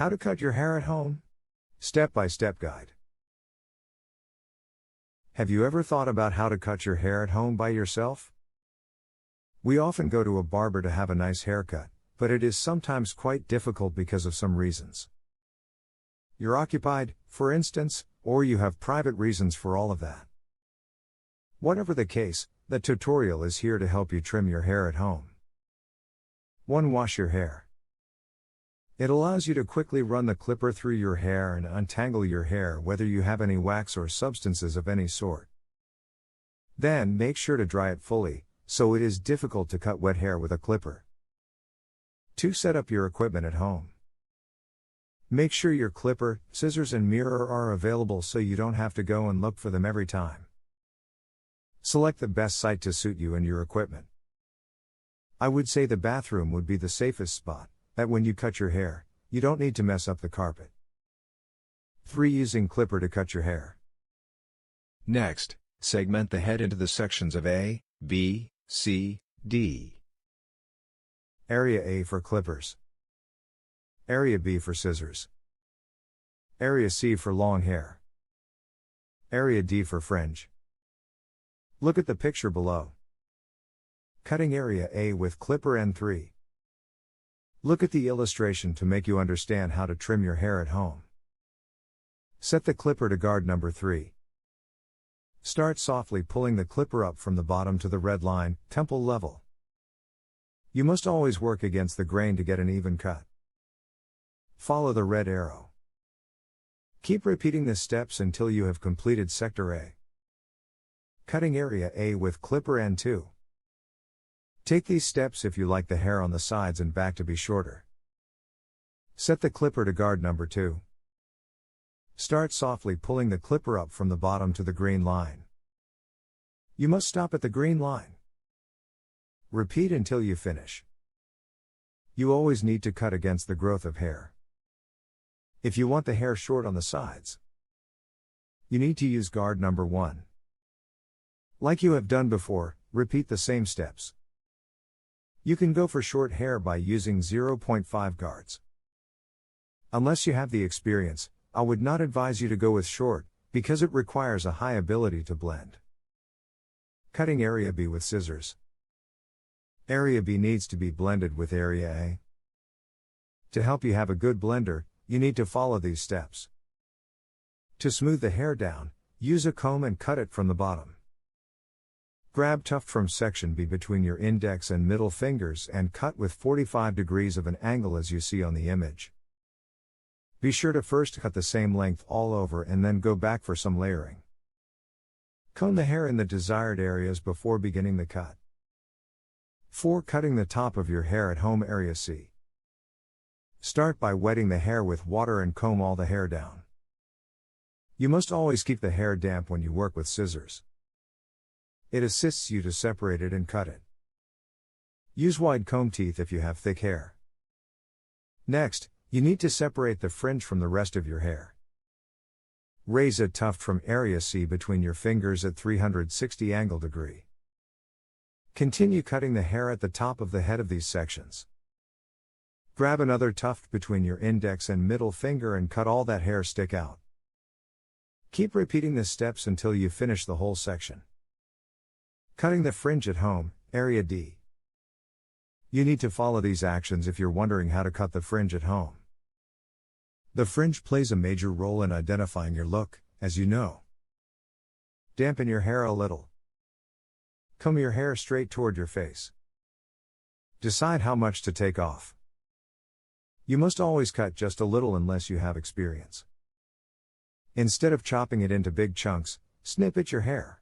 How to cut your hair at home? Step-by-step guide. Have you ever thought about how to cut your hair at home by yourself? We often go to a barber to have a nice haircut, but it is sometimes quite difficult because of some reasons. You're occupied, for instance, or you have private reasons for all of that. Whatever the case, the tutorial is here to help you trim your hair at home. 1. Wash your hair. It allows you to quickly run the clipper through your hair and untangle your hair whether you have any wax or substances of any sort. Then make sure to dry it fully, so it is difficult to cut wet hair with a clipper. 2. Set up your equipment at home. Make sure your clipper, scissors and mirror are available so you don't have to go and look for them every time. Select the best site to suit you and your equipment. I would say the bathroom would be the safest spot, that when you cut your hair, you don't need to mess up the carpet. 3. Using clipper to cut your hair. Next, segment the head into the sections of A, B, C, D. Area A for clippers. Area B for scissors. Area C for long hair. Area D for fringe. Look at the picture below. Cutting area A with clipper N3. Look at the illustration to make you understand how to trim your hair at home. Set the clipper to guard number 3. Start softly pulling the clipper up from the bottom to the red line, temple level. You must always work against the grain to get an even cut. Follow the red arrow. Keep repeating the steps until you have completed sector A. Cutting area A with clipper N2. Take these steps if you like the hair on the sides and back to be shorter. Set the clipper to guard number 2. Start softly pulling the clipper up from the bottom to the green line. You must stop at the green line. Repeat until you finish. You always need to cut against the growth of hair. If you want the hair short on the sides, you need to use guard number 1. Like you have done before, repeat the same steps. You can go for short hair by using 0.5 guards. Unless you have the experience, I would not advise you to go with short, because it requires a high ability to blend. Cutting area B with scissors. Area B needs to be blended with area A. To help you have a good blender, you need to follow these steps. To smooth the hair down, use a comb and cut it from the bottom. Grab tuft from section B between your index and middle fingers and cut with 45 degrees of an angle as you see on the image. Be sure to first cut the same length all over and then go back for some layering. Comb the hair in the desired areas before beginning the cut. 4. Cutting the top of your hair at home, area C. Start by wetting the hair with water and comb all the hair down. You must always keep the hair damp when you work with scissors. It assists you to separate it and cut it. Use wide comb teeth if you have thick hair. Next, you need to separate the fringe from the rest of your hair. Raise a tuft from area C between your fingers at 360 angle degree. Continue cutting the hair at the top of the head of these sections. Grab another tuft between your index and middle finger and cut all that hair stick out. Keep repeating the steps until you finish the whole section. Cutting the fringe at home, area D. You need to follow these actions if you're wondering how to cut the fringe at home. The fringe plays a major role in identifying your look, as you know. Dampen your hair a little. Comb your hair straight toward your face. Decide how much to take off. You must always cut just a little unless you have experience. Instead of chopping it into big chunks, snip at your hair.